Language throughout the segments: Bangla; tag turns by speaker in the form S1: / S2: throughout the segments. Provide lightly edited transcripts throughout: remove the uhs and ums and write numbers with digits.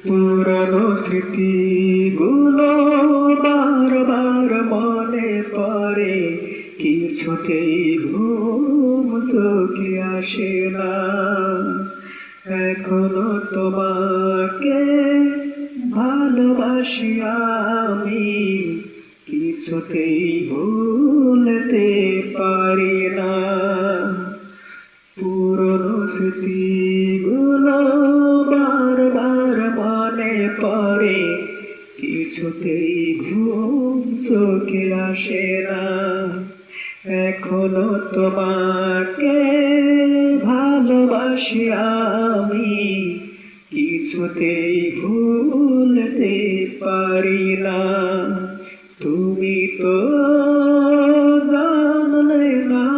S1: পুরানো স্মৃতিগুলো বারবার মনে পড়ে, কিছুতেই ঘুম চোখে আসে না। এখনো তোমাকে ভালোবাসি আমি, কিছুতেই ভুলতে পারি না। পুরনো স্মৃতিগুলো বারবার মনে পড়ে, কিছুতেই ঘুম চোখে আসে না। এখনো তোমাকে ভালোবাসি আমি, কিছুতেই ভুলতে পারি না। তুমি তো জানলে না,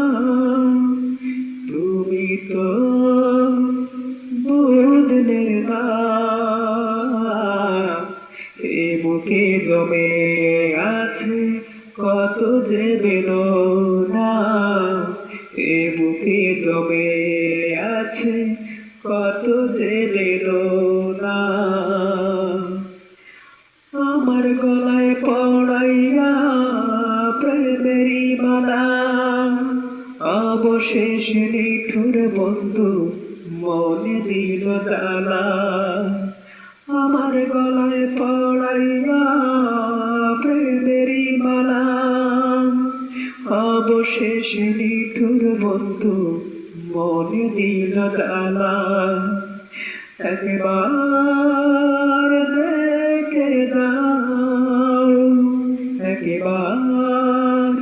S1: তুমি তো বুঝলে না, এ বুকে জমে আছে কত যে বেদনা, এ বুকে জমে আছে কত যে বেদনা। আমার গলায় পড়াইয়া প্রেমেরই মালা, অবশেষে নিঠুর বন্ধু মনে দিল জ্বালা। আমার গলায় পড়াইয়া প্রেমেরই মালা, অবশেষে নিঠুর বন্ধু মনে দিল জ্বালা। একবার দেখে যাও, একবার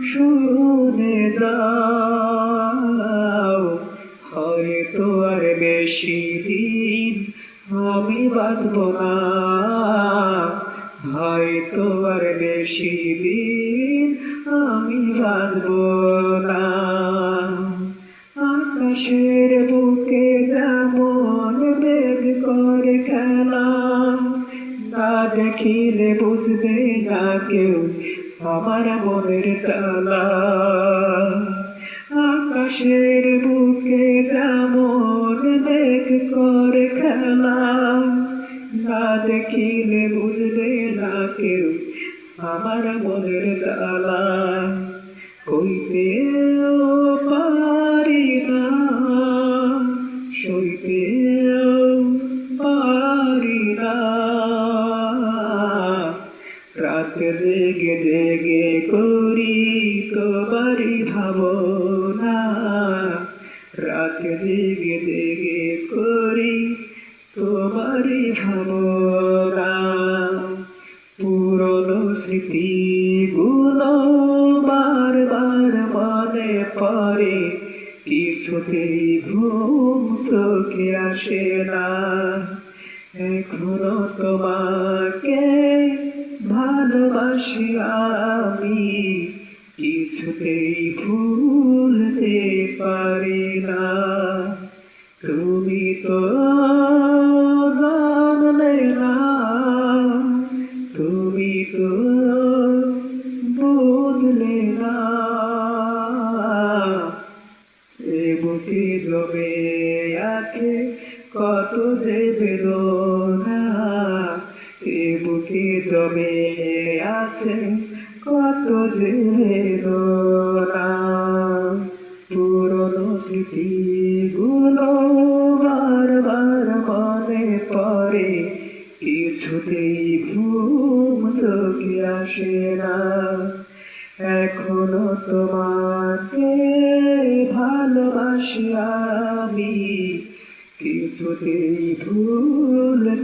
S1: শুনে যাও, হয়তো আর বেশি দিন আমি বাঁচব না, হয়তো আর বেশি দিন আমি বাঁচব না। আকাশের বুকে যেমন মেঘ করে খেলা, না দেখিলে বুঝবে না কেউ আমার মনের জ্বালা। আকাশের বুকে যেমন মেঘ করে খেলা, না দেখিলে বুঝবে না কেউ আমার মনের জ্বালা। কইতেও পারি না, সইতেও পারি না, রাত জেগে জেগে করি তোমারই ভাবনা, রাত জেগে জেগে করি তোমারই ভাবনা। পুরনো স্মৃতিগুলো বারবার মনে পড়ে, কিছুতেই ঘুম চোখে আসে না। এখনো তোমাকে ভালোবাসি আমি, কিছুতেই ভুলতে পারি না। তুমি তো জানলে না, তুমি তো বুঝলে না, এ বুকে জমে আছে কত যে বেদনা, এ বুকে জমে আছে কত যে বেদনা। পুরনো স্মৃতিগুলো বারবার মনে পড়ে, কিছুতেই ঘুম চোখে আসে না। এখনো তোমাকে ভালোবাসি আমি, কিছুতেই ভুলতে